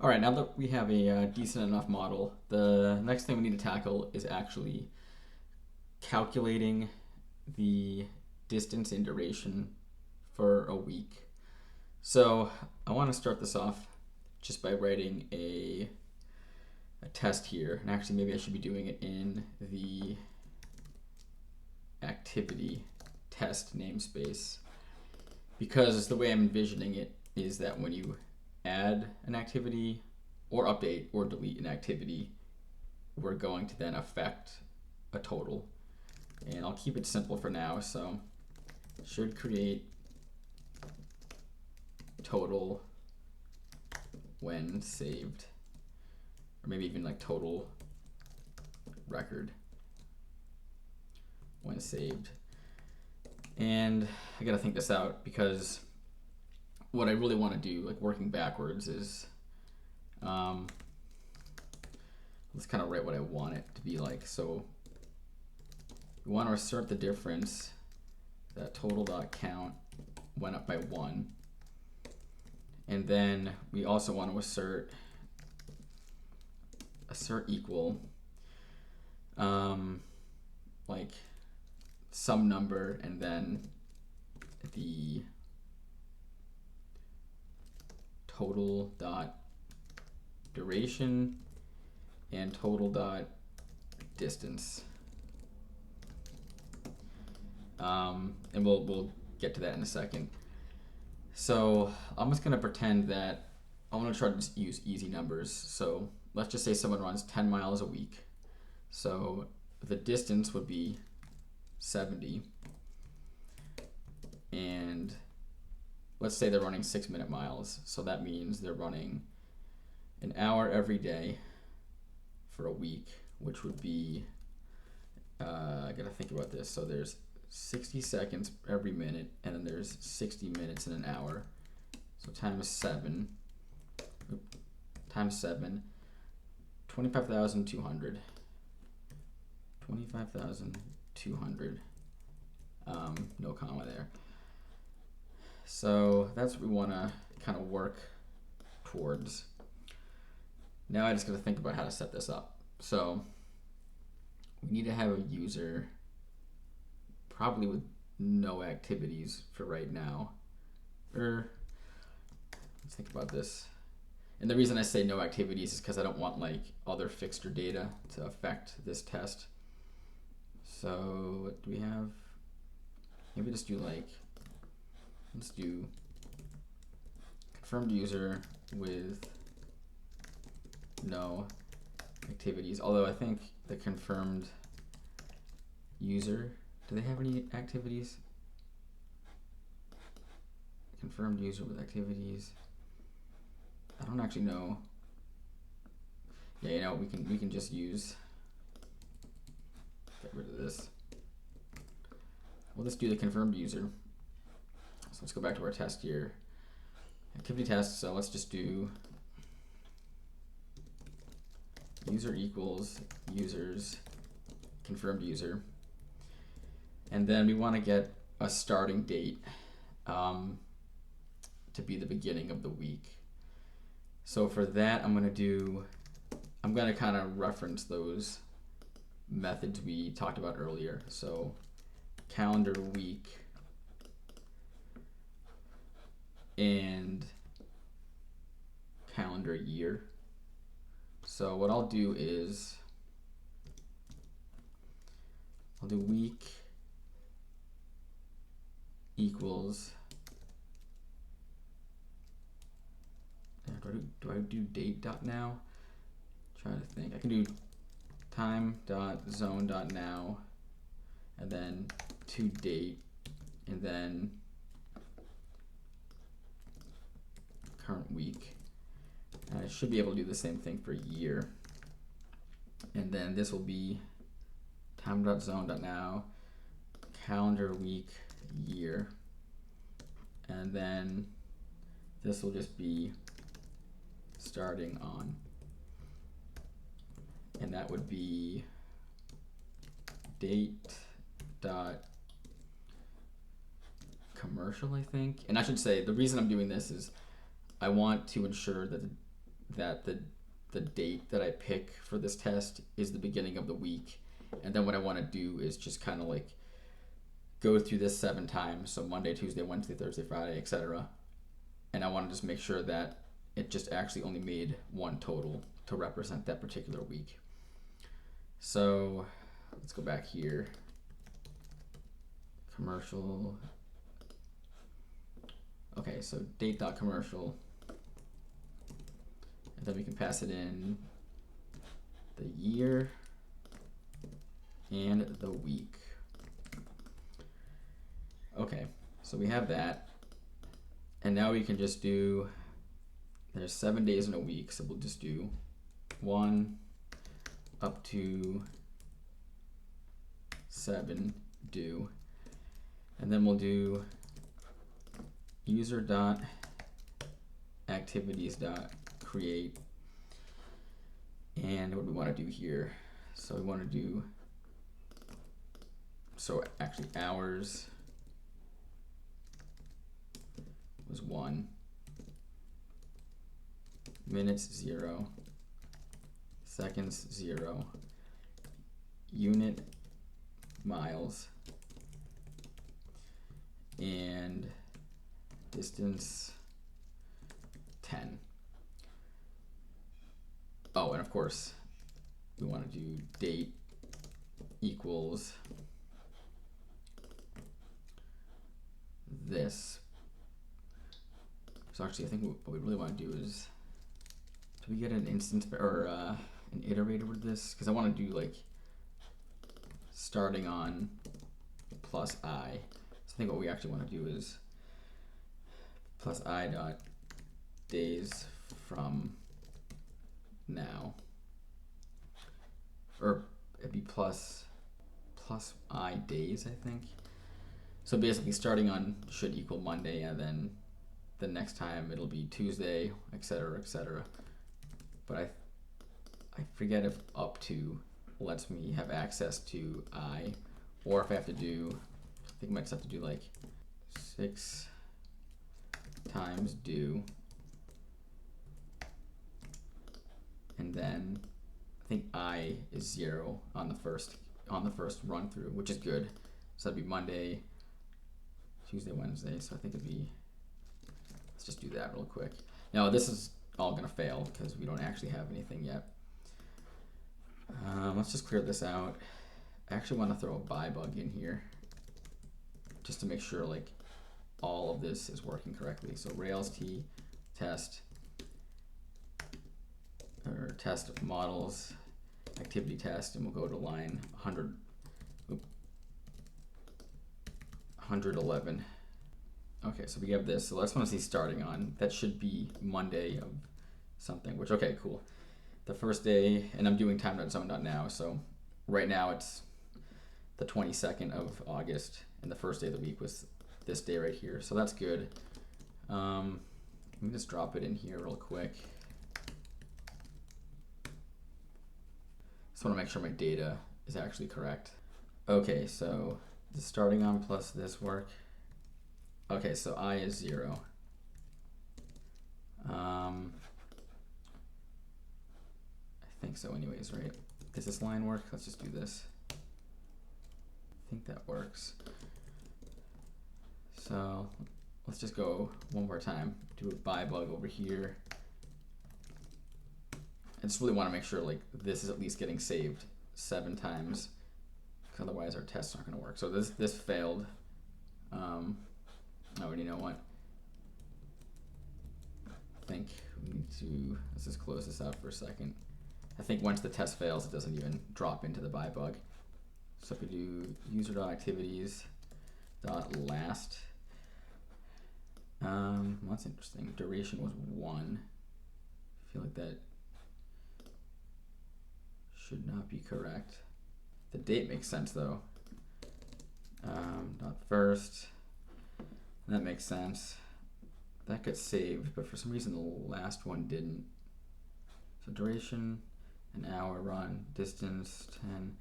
All right, now that we have a decent enough model, the next thing we need to tackle is actually calculating the distance and duration for a week. So I want to start this off just by writing a test here. And actually, maybe I should be doing it in the activity test namespace, because the way I'm envisioning it is that when you add an activity or update or delete an activity, we're going to then affect a total. And I'll keep it simple for now. So should create total when saved, or maybe even like total record when saved. And I gotta think this out, because what I really want to do, like working backwards, is let's kind of write what I want it to be like. So we want to assert the difference that total.count went up by 1. And then we also want to assert equal like some number and then the total dot duration and total dot distance. And we'll get to that in a second. So I'm just gonna pretend that I want to try to just use easy numbers. So let's just say someone runs 10 miles a week. So the distance would be 70. And let's say they're running 6-minute miles. So that means they're running an hour every day for a week, which would be, I gotta think about this. So there's 60 seconds every minute, and then there's 60 minutes in an hour. So times 7, 25,200. 25,200. No comma there. So that's what we want to kind of work towards. Now I just got to think about how to set this up. So we need to have a user probably with no activities for right now. Let's think about this. And the reason I say no activities is because I don't want like other fixture data to affect this test. So what do we have? Maybe just do like, let's do confirmed user with no activities. Although I think the confirmed user, do they have any activities? Confirmed user with activities. I don't actually know. Yeah, you know, we can just use, get rid of this. We'll just do the confirmed user. So let's go back to our test here. Activity test, so let's just do user equals users confirmed user. And then we want to get a starting date to be the beginning of the week. So for that, I'm going to kind of reference those methods we talked about earlier. So calendar week and calendar year. So what I'll do is I'll do week equals, do I do date dot now? Trying to think. I can do time dot zone dot now and then to date and then current week. And I should be able to do the same thing for year. And then this will be time dot zone dot now calendar week year. And then this will just be starting on. And that would be date dot commercial, I think. And I should say the reason I'm doing this is I want to ensure that that the date that I pick for this test is the beginning of the week. And then what I want to do is just kind of like go through this 7 times. So Monday, Tuesday, Wednesday, Thursday, Friday, etc. And I want to just make sure that it just actually only made one total to represent that particular week. So let's go back here. Commercial. Okay, so date.commercial. And then we can pass it in the year and the week. Okay, so we have that. And now we can just do, there's 7 days in a week, so we'll just do 1 up to 7 do. And then we'll do user.activities.create. And what do we want to do here? So we want to do, so actually hours was 1, minutes 0, seconds 0, unit miles, and distance 10. Oh, and of course we want to do date equals this. So actually I think what we really want to do is, do we get an instance or an iterator with this? Because I want to do like starting on plus I. So I think what we actually want to do is plus I dot days from now, or it'd be plus I days, I think. So basically starting on should equal Monday, and then the next time it'll be Tuesday, etc., etc. But I forget if up to lets me have access to I, or if I have to do, I think I might just have to do like 6 times do, and then I think I is 0 on the first run through, which is good. So that'd be Monday, Tuesday, Wednesday. So I think it'd be, let's just do that real quick. Now this is all gonna fail because we don't actually have anything yet. Let's just clear this out. I actually want to throw a by bug in here just to make sure like all of this is working correctly. So Rails T test, or test models activity test, and we'll go to line 111. Okay, so we have this. So let's want to see starting on. That should be Monday of something, which, okay, cool. The first day, and I'm doing time.zone.now, so right now it's the 22nd of August, and the first day of the week was this day right here, so that's good. Let me just drop it in here real quick. Just want to make sure my data is actually correct. Okay, so the starting on plus this work. Okay, so I is 0. I think so anyways, right? Does this line work? Let's just do this. I think that works. So let's just go one more time. Do a by bug over here. I just really want to make sure like this is at least getting saved 7 times, because otherwise our tests aren't going to work. So this failed. Oh, you know what? I think we need to, let's just close this out for a second. I think once the test fails, it doesn't even drop into the by bug. So if we do user.activities.last, that's interesting. Duration was 1. I feel like that should not be correct. The date makes sense though. Dot first. That makes sense. That gets saved, but for some reason the last one didn't. So duration, an hour, run, distance, 10.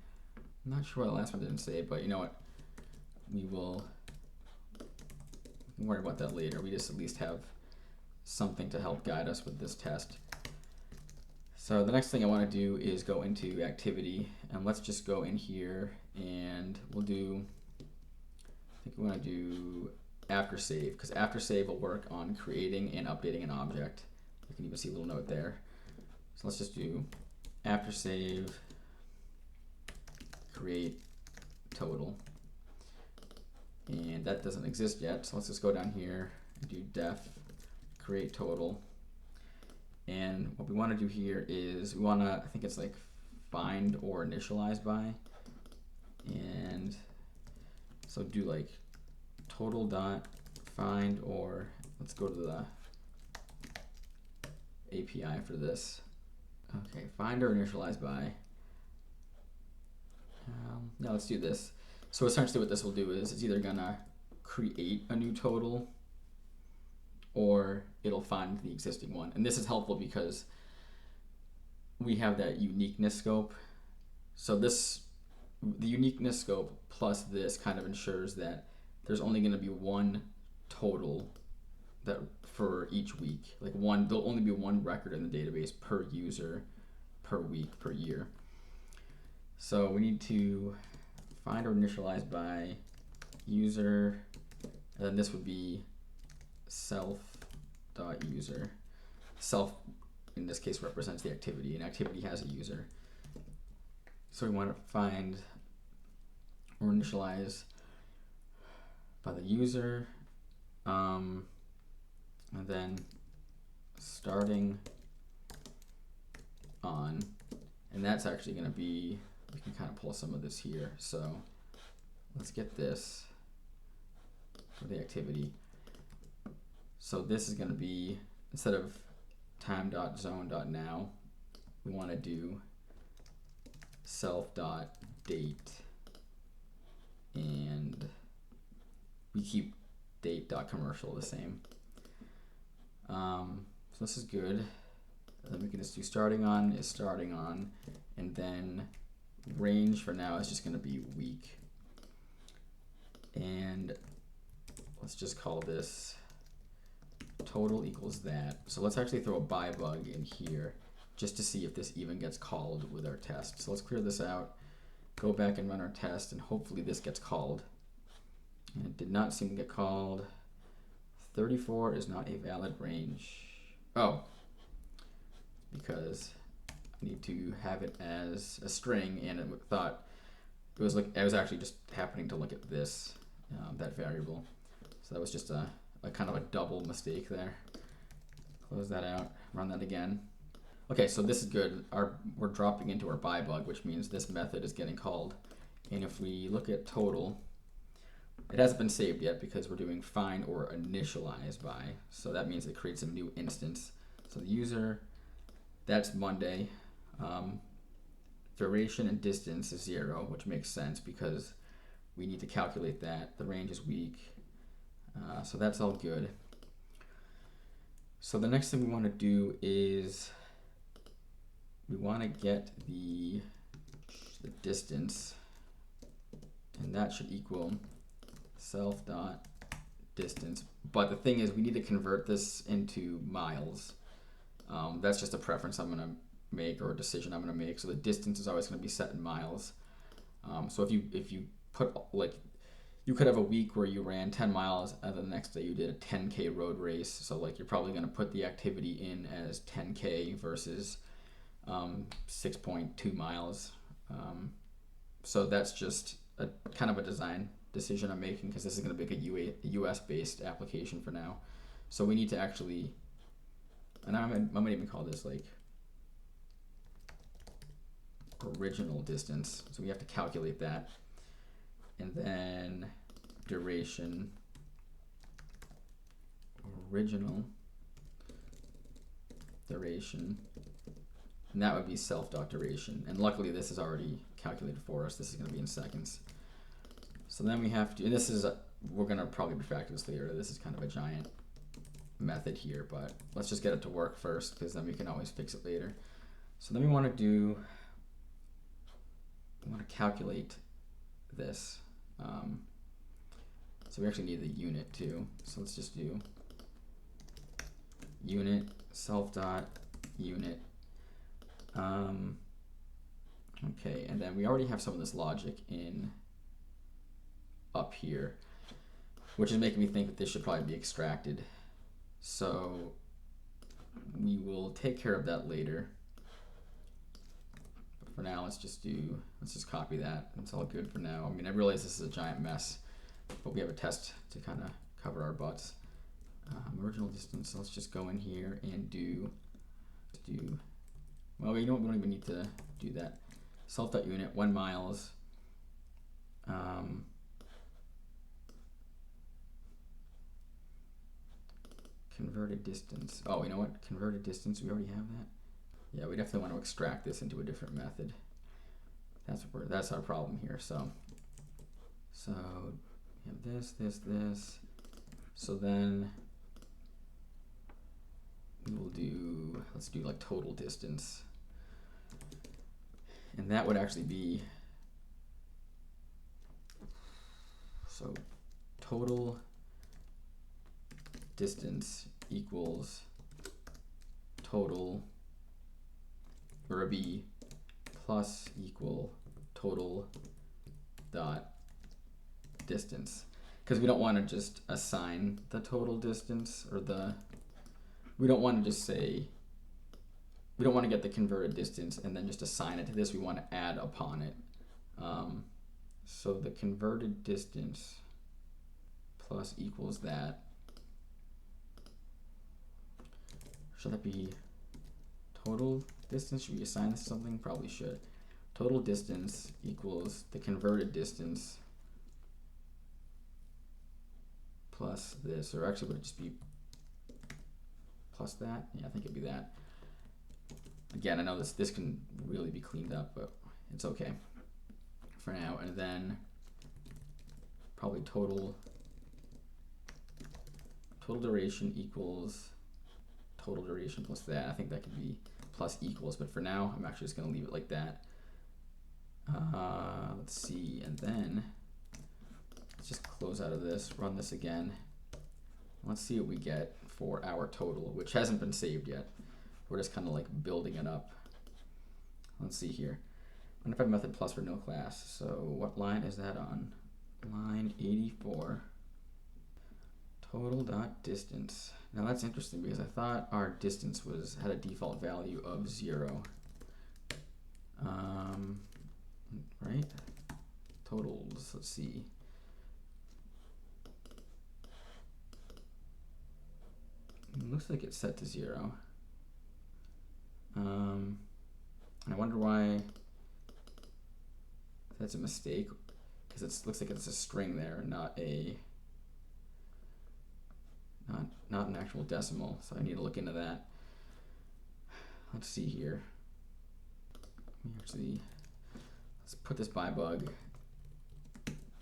I'm not sure why the last one didn't save, but you know what? We can worry about that later. We just at least have something to help guide us with this test. So the next thing I want to do is go into activity, and let's just go in here and we'll do, I think we want to do after save, because after save will work on creating and updating an object. You can even see a little note there. So let's just do after save create total, and that doesn't exist yet, so let's just go down here and do def create total. And what we want to do here is we want to, I think it's like find or initialize by, and so do like total dot find, or let's go to the API for this. Okay, find or initialize by. Now let's do this. So essentially what this will do is it's either gonna create a new total or it'll find the existing one. And this is helpful because we have that uniqueness scope. So the uniqueness scope plus this kind of ensures that there's only gonna be one total that for each week. Like there'll only be one record in the database per user, per week, per year. So we need to find or initialize by user, and then this would be self.user. Self in this case represents the activity, and activity has a user. So we want to find or initialize by the user, and then starting on, and that's actually going to be, we can kind of pull some of this here. So let's get this for the activity. So this is going to be, instead of time.zone.now, we want to do self.date, and we keep date.commercial the same. So this is good. And then we can just do starting on is starting on, and then range for now is just going to be week. And let's just call this total equals that. So let's actually throw a by bug in here just to see if this even gets called with our test. So let's clear this out, go back and run our test, and hopefully this gets called. And it did not seem to get called. 34 is not a valid range. Oh, because I need to have it as a string, and it thought it was like I was actually just happening to look at this that variable. So that was just a kind of a double mistake there. Close that out, run that again. Okay, so this is good. We're dropping into our by bug, which means this method is getting called. And if we look at total, it hasn't been saved yet because we're doing find or initialize by. So that means it creates a new instance. So the user, that's Monday. Duration and distance is 0, which makes sense because we need to calculate that. The range is week. So that's all good. So the next thing we want to do is we want to get the distance, and that should equal self.distance. But the thing is, we need to convert this into miles. That's just a preference I'm going to make, or a decision I'm going to make. So the distance is always going to be set in miles. So if you put, like, you could have a week where you ran 10 miles and then the next day you did a 10K road race. So like you're probably going to put the activity in as 10K versus 6.2 miles. So that's just a kind of a design decision I'm making because this is going to be a US based application for now. So we need to actually, and I might even call this like original distance. So we have to calculate that. And then duration, original duration, and that would be self.duration. And luckily this is already calculated for us. This is going to be in seconds. So then we have to, and this is, we're going to probably refactor this later. This is kind of a giant method here, but let's just get it to work first because then we can always fix it later. So then we want to calculate this. So we actually need the unit too. So let's just do unit self.unit, Okay, and then we already have some of this logic in up here, which is making me think that this should probably be extracted. So we will take care of that later. But for now, let's just copy that. It's all good for now. I mean, I realize this is a giant mess, but we have a test to kind of cover our butts. Original distance, let's just go in here and well, you know what, we don't even need to do that. Self.unit, 1 miles. Converted distance. Oh, you know what? Converted distance, we already have that. Yeah, we definitely want to extract this into a different method. That's our problem here. So we have this. So then let's do like total distance. And that would actually be, so total distance equals total, or a b plus equal total dot distance, because we don't want to just assign the total distance, or we don't want to just say, we don't want to get the converted distance and then just assign it to this. We want to add upon it. So the converted distance plus equals that. Should that be total distance? Should we assign this to something? Probably should. Total distance equals the converted distance plus this, or actually would it just be plus that? Yeah, I think it'd be that. Again, I know this can really be cleaned up, but it's okay for now. And then probably total duration equals total duration plus that. I think that could be plus equals, but for now, I'm actually just going to leave it like that. Let's see, and then let's just close out of this, run this again. Let's see what we get for our total, which hasn't been saved yet. We're just kind of like building it up. Let's see here. Undefined method plus for no class. So what line is that on? Line 84. Total dot distance. Now that's interesting because I thought our distance had a default value of 0. Right? Totals, let's see. It looks like it's set to 0. And I wonder why that's a mistake, because it looks like it's a string there, not an actual decimal. So I need to look into that. Let's see here. Let's put this bybug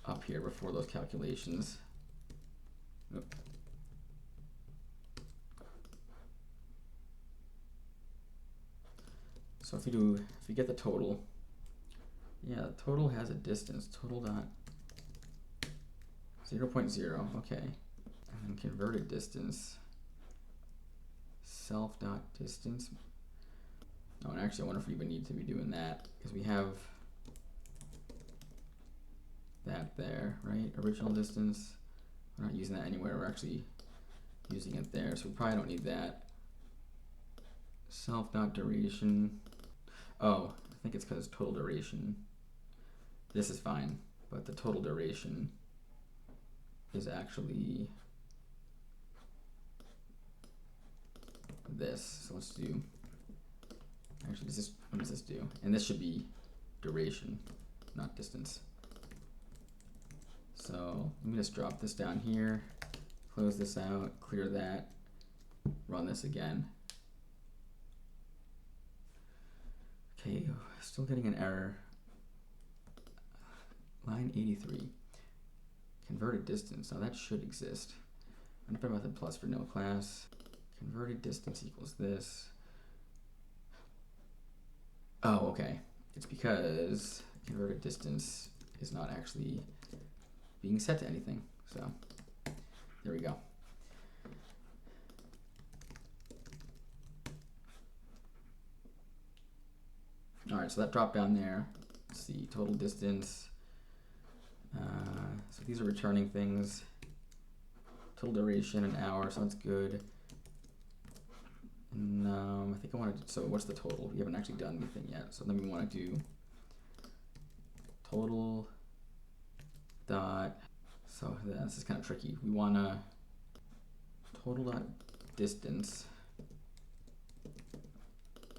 up here before those calculations. Oop. So if you get the total, yeah, the total has a distance, total dot 0.0, okay. And then converted distance, self dot distance. Oh, and actually I wonder if we even need to be doing that, because we have that there, right? Original distance, we're not using that anywhere, we're actually using it there, so we probably don't need that. Self dot duration. Oh, I think it's because total duration. This is fine, but the total duration is actually this. So let's do, actually, what does this do? And this should be duration, not distance. So let me just drop this down here, close this out, clear that, run this again. Okay, still getting an error. Line 83. Converted distance. Now that should exist. Undefined method plus for no class. Converted distance equals this. Oh, okay. It's because converted distance is not actually being set to anything. So there we go. All right, so that dropped down there. Let's see, total distance. So these are returning things. Total duration, an hour, so that's good. And I think I want to, so what's the total? We haven't actually done anything yet. So then we want to do total dot, so this is kind of tricky. We want to total dot distance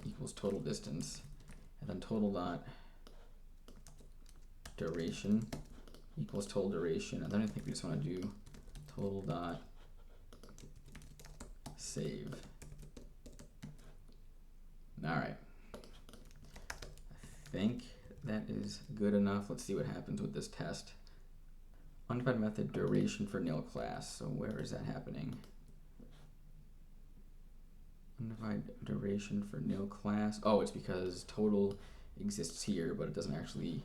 equals total distance, and then total dot duration equals total duration, and then I think we just want to do total dot save. All right, I think that is good enough. Let's see what happens with this test. Undefined method duration for nil class. So where is that happening? Undefined duration for nil class. Oh, it's because total exists here, but it doesn't actually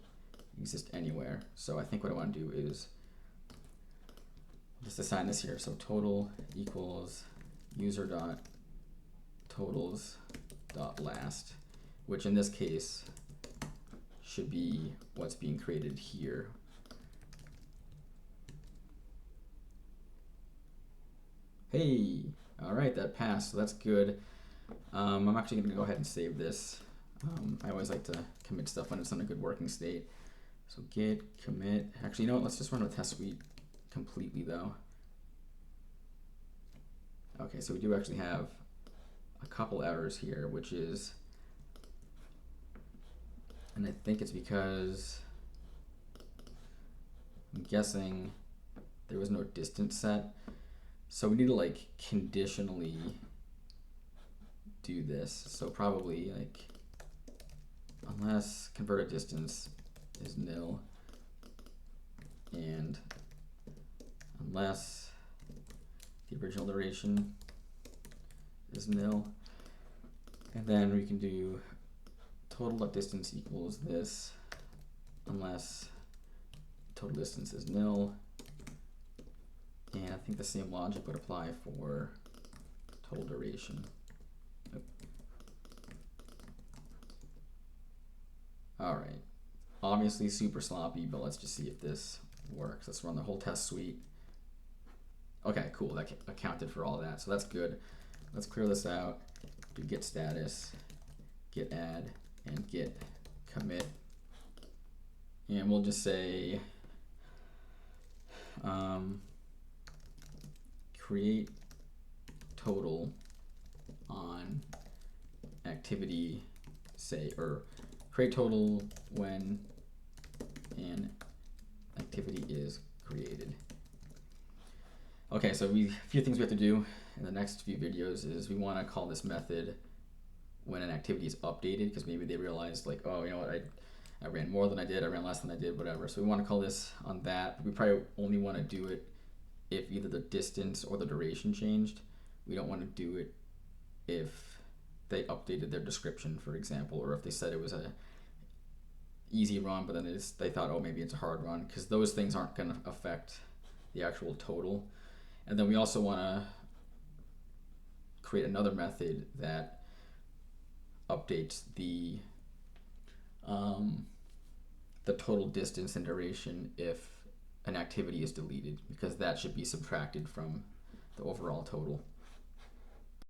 exist anywhere. So I think what I want to do is just assign this here. So total equals user dot totals dot last, which in this case should be what's being created here. Hey, all right, that passed, so that's good. I'm actually gonna go ahead and save this. I always like to commit stuff when it's in a good working state. So git commit, actually, you know what, let's just run the test suite completely though. Okay, so we do actually have a couple errors here, which is, and I think it's because I'm guessing there was no distance set. So we need to like conditionally do this. So probably like unless converted distance is nil and unless the original duration is nil, and then we can do total distance equals this unless total distance is nil, and I think the same logic would apply for total duration. All right, obviously super sloppy, but let's just see if this works. Let's run the whole test suite. Okay, cool, that accounted for all that, so that's good. Let's clear this out, do git status, git add, and git commit. And we'll just say create total on activity, say, or create total when an activity is created. Okay, so a few things we have to do in the next few videos is we want to call this method when an activity is updated, because maybe they realized like, oh, you know what, I ran more than I did, I ran less than I did, whatever. So we want to call this on that, but we probably only want to do it if either the distance or the duration changed. We don't want to do it if they updated their description, for example, or if they said it was a easy run, but then they thought, oh, maybe it's a hard run, because those things aren't going to affect the actual total. And then we also want to create another method that updates the total distance and duration if an activity is deleted, because that should be subtracted from the overall total.